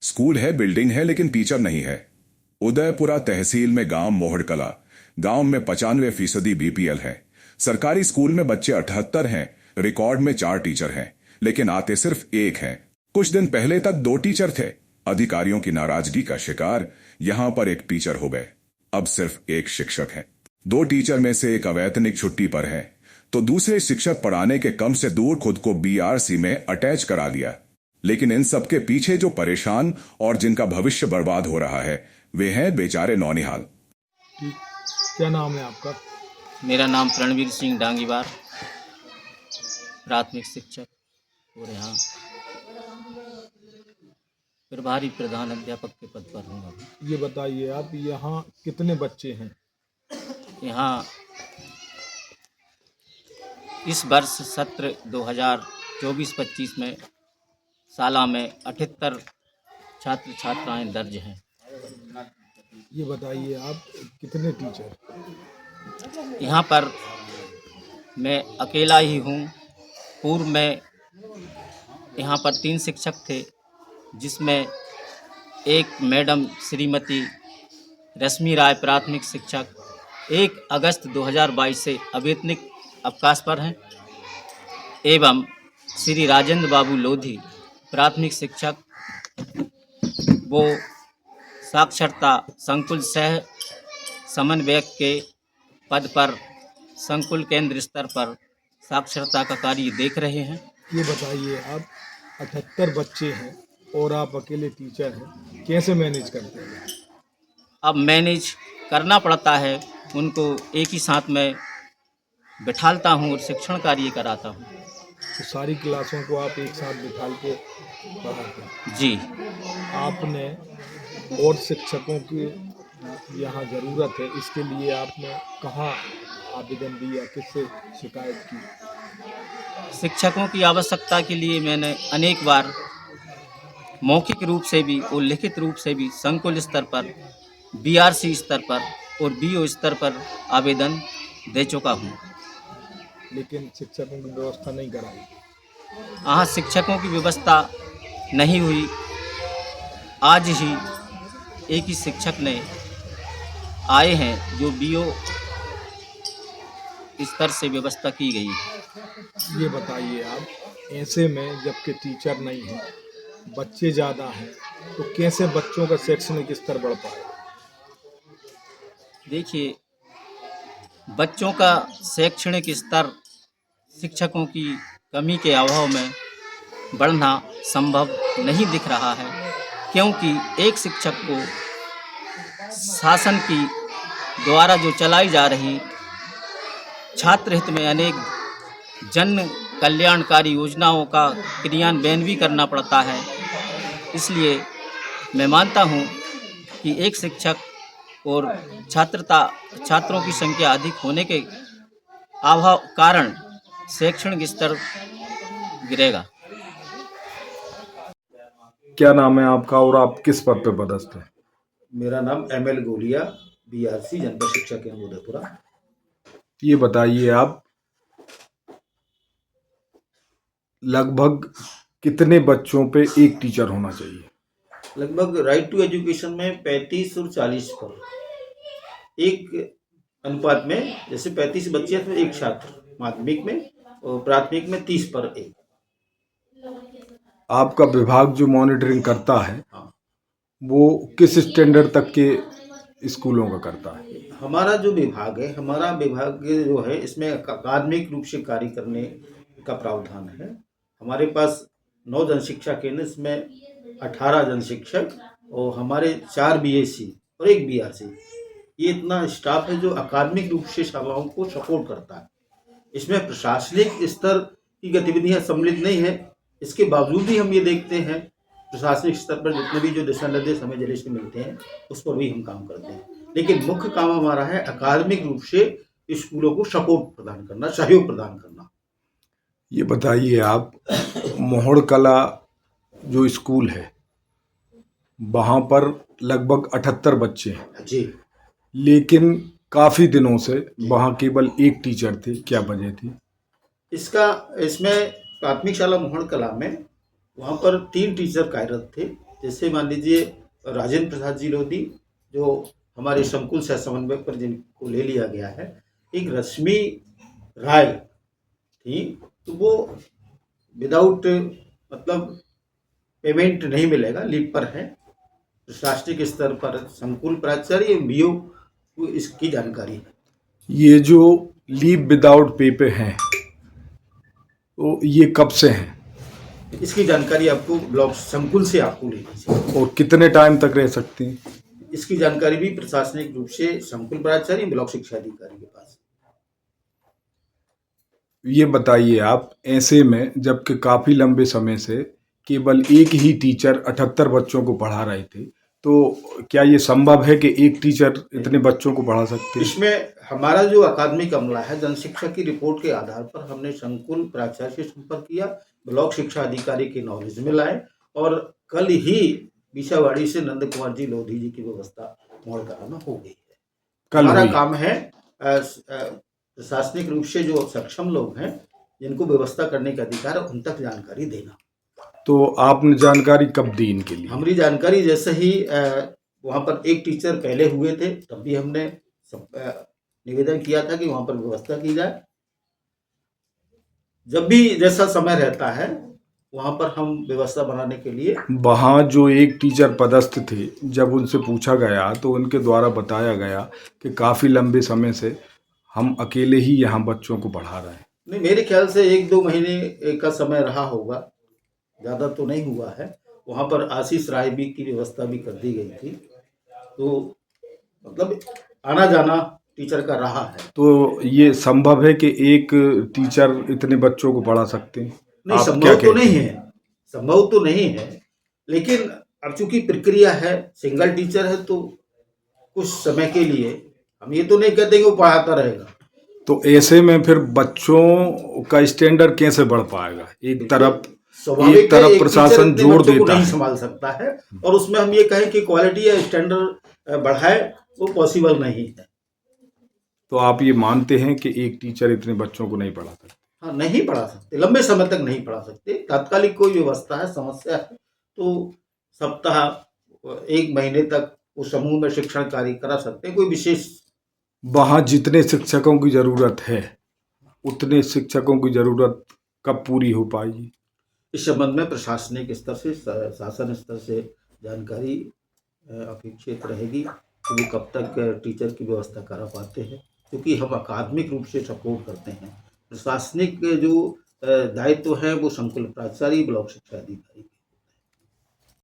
School है, building है, लेकिन टीचर नहीं है। उदयपुरा तहसील में गांव मोहड़कला। गांव में 95% बीपीएल है। सरकारी स्कूल में बच्चे 78 हैं। रिकॉर्ड में 4 टीचर हैं, लेकिन आते सिर्फ 1 हैं। कुछ दिन पहले तक 2 टीचर थे। अधिकारियों की नाराजगी का शिकार यहां पर एक टीचर हो गए। अब सिर्फ 1 शिक्षक है। 2 टीचर में से एक अवैतनिक छुट्टी पर है, तो दूसरे शिक्षक पढ़ाने के कम से दूर खुद को बीआरसी में अटैच करा लिया। लेकिन इन सबके पीछे जो परेशान और जिनका भविष्य बर्बाद हो रहा है, वे हैं बेचारे नौनिहाल। ठीक। क्या नाम है आपका? मेरा नाम प्रणवीर सिंह डांगीवार, प्राथमिक शिक्षक और यहाँ प्रभारी प्रधान अध्यापक के पद पर हूँ। अभी ये बताइए आप, यहाँ कितने बच्चे हैं? यहाँ इस वर्ष सत्र 2024-25 में शाला में 78 छात्र छात्राएं दर्ज हैं। ये बताइए आप, कितने टीचर? यहाँ पर मैं अकेला ही हूँ। पूर्व में यहाँ पर 3 शिक्षक थे, जिसमें एक मैडम श्रीमती रश्मि राय प्राथमिक शिक्षक 1 अगस्त 2022 से अवैतनिक अवकाश पर हैं, एवं श्री राजेंद्र बाबू लोधी प्राथमिक शिक्षक, वो साक्षरता संकुल सह समन्वयक के पद पर संकुल केंद्र स्तर पर साक्षरता का कार्य देख रहे हैं। ये बताइए आप, 78 बच्चे हैं और आप अकेले टीचर हैं, कैसे मैनेज करते हैं? अब मैनेज करना पड़ता है, उनको एक ही साथ में बिठालता हूँ और शिक्षण कार्य कराता हूँ। तो सारी क्लासों को आप एक साथ बिठा के पढ़ाते हैं? जी। आपने और शिक्षकों की यहाँ ज़रूरत है, इसके लिए आपने कहाँ आवेदन दिया, किससे शिकायत की? शिक्षकों की आवश्यकता के लिए मैंने अनेक बार मौखिक रूप से भी और लिखित रूप से भी संकुल स्तर पर, बीआरसी स्तर पर और बीओ स्तर पर आवेदन दे चुका हूँ। लेकिन शिक्षकों की व्यवस्था नहीं कराई। यहाँ शिक्षकों की व्यवस्था नहीं हुई। आज ही एक ही शिक्षक ने आए हैं, जो बीओ स्तर से व्यवस्था की गई है। ये बताइए आप, ऐसे में जबकि टीचर नहीं है, बच्चे ज़्यादा हैं, तो कैसे बच्चों का शैक्षणिक स्तर बढ़ पाएगा? देखिए, बच्चों का शैक्षणिक स्तर शिक्षकों की कमी के अभाव में बढ़ना संभव नहीं दिख रहा है, क्योंकि एक शिक्षक को शासन की द्वारा जो चलाई जा रही छात्र हित में अनेक जन कल्याणकारी योजनाओं का क्रियान्वयन भी करना पड़ता है। इसलिए मैं मानता हूँ कि एक शिक्षक और छात्रों की संख्या अधिक होने के अभाव कारण शैक्षणिक स्तर गिरेगा। क्या नाम है आपका और आप किस पद पर पदस्थ हैं? मेरा नाम ML गोलिया, बीआरसी जनपद शिक्षा केंद्र उदयपुरा। ये बताइए आप, लगभग कितने बच्चों पे एक टीचर होना चाहिए? लगभग राइट टू एजुकेशन में 35 और 40 पर एक अनुपात में, जैसे 35 बच्चे हैं तो एक छात्र माध्यमिक में, और प्राथमिक में 30 पर 1। आपका विभाग जो मॉनिटरिंग करता है, हाँ, वो किस स्टैंडर्ड तक के स्कूलों का करता है? हमारा जो विभाग है, हमारा विभाग जो है, इसमें अकादमिक रूप से कार्य करने का प्रावधान है। हमारे पास 9 जन शिक्षा केंद्र, इसमें 18 जन शिक्षक और हमारे 4 बीएससी और 1 बीआरसी। ये इतना स्टाफ है जो अकादमिक रूप से शालाओं को सपोर्ट करता है। इसमें प्रशासनिक स्तर की गतिविधियां सम्मिलित नहीं है। इसके बावजूद भी हम ये देखते हैं, प्रशासनिक स्तर पर जितने भी जो दिशा निर्देश हमें जिले से मिलते हैं, उस पर भी हम काम करते हैं। लेकिन मुख्य काम हमारा है अकादमिक रूप से स्कूलों को सपोर्ट प्रदान करना, सहयोग प्रदान करना। ये बताइए आप, मोहड़कला जो स्कूल है, वहाँ पर लगभग 78 बच्चे हैं जी, लेकिन काफ़ी दिनों से वहाँ केवल एक टीचर थे, क्या वजह थी? इसमें प्राथमिक शाला मोहन कला में वहाँ पर 3 टीचर कार्यरत थे, जैसे मान लीजिए राजेंद्र प्रसाद जी लोधी, जो हमारे संकुल सह समन्वयक पर जिनको ले लिया गया है, एक रश्मि राय थी, तो वो विदाउट मतलब पेमेंट नहीं मिलेगा, लीव पर है। प्रशासनिक स्तर पर संकुल प्राचार्य बीओ को इसकी जानकारी है। ये जो लीव विदाउट पे पे हैं, तो ये कब से हैं इसकी जानकारी आपको ब्लॉक संकुल से आपको लेनी चाहिए। और कितने टाइम तक रह सकती हैं? इसकी जानकारी भी प्रशासनिक रूप से संकुल प्राचार्य ब्लॉक शिक्षा अधिकारी के पास। ये बताइए आप, ऐसे में जबकि काफी लंबे समय से केवल एक ही टीचर 78 बच्चों को पढ़ा रहे थे, तो क्या ये संभव है कि एक टीचर इतने बच्चों को पढ़ा सकते हैं? इसमें हमारा जो अकादमिक अमला है, जनशिक्षा की रिपोर्ट के आधार पर हमने संकुल प्राचार्य से संपर्क किया, ब्लॉक शिक्षा अधिकारी की नॉलेज में लाए, और कल ही बीसावाड़ी से नंद कुमार जी लोधी जी की व्यवस्था मोड़ में हो गई है। कल हमारा हुई। काम है प्रशासनिक रूप से जो सक्षम लोग हैं, जिनको व्यवस्था करने का अधिकार है, उन तक जानकारी देना। तो आपने जानकारी कब दी इनके लिए? हमारी जानकारी जैसे ही वहाँ पर एक टीचर पहले हुए थे, तब भी हमने निवेदन किया था कि वहाँ पर व्यवस्था की जाए। जब भी जैसा समय रहता है, वहाँ पर हम व्यवस्था बनाने के लिए। वहाँ जो एक टीचर पदस्थ थे, जब उनसे पूछा गया तो उनके द्वारा बताया गया कि काफ़ी लंबे समय से हम अकेले ही यहाँ बच्चों को पढ़ा रहे हैं। नहीं, मेरे ख्याल से 1-2 महीने का समय रहा होगा, ज़्यादा तो नहीं हुआ है। वहाँ पर आशीष राय भी की व्यवस्था भी कर दी गई थी, तो मतलब आना जाना टीचर का रहा है। तो ये संभव है कि एक टीचर इतने बच्चों को पढ़ा सकते हैं? नहीं, आप क्या संभव तो कहते नहीं हैं? है, संभव तो नहीं है, लेकिन अब चूंकि प्रक्रिया है, सिंगल टीचर है, तो कुछ समय के लिए हम ये तो नहीं कहते कि वो पढ़ाता रहेगा। तो ऐसे में फिर बच्चों का स्टैंडर्ड कैसे बढ़ पाएगा? एक स्वाभाविक है, एक टीचर प्रशासन इतने जोर बच्चों को देता नहीं है। संभाल सकता है, और उसमें हम ये कहें कि क्वालिटी या स्टैंडर्ड बढ़ाए, वो पॉसिबल नहीं है। तो आप ये मानते हैं कि एक टीचर इतने बच्चों को नहीं पढ़ा सकता? हाँ, नहीं पढ़ा सकते, लंबे समय तक नहीं पढ़ा सकते। तात्कालिक कोई व्यवस्था है, समस्या है, तो सप्ताह 1 महीने तक उस समूह में शिक्षण कार्य करा सकते हैं। कोई विशेष वहाँ जितने शिक्षकों की जरूरत है, उतने शिक्षकों की जरूरत कब पूरी हो पाएगी? इस संबंध में प्रशासनिक स्तर से, शासन स्तर से जानकारी अपेक्षित रहेगी कि वो कब तक टीचर की व्यवस्था करा पाते हैं, क्योंकि हम अकादमिक रूप से सपोर्ट करते हैं। प्रशासनिक जो दायित्व है वो संकुल प्राचार्य ब्लॉक शिक्षा अधिकारी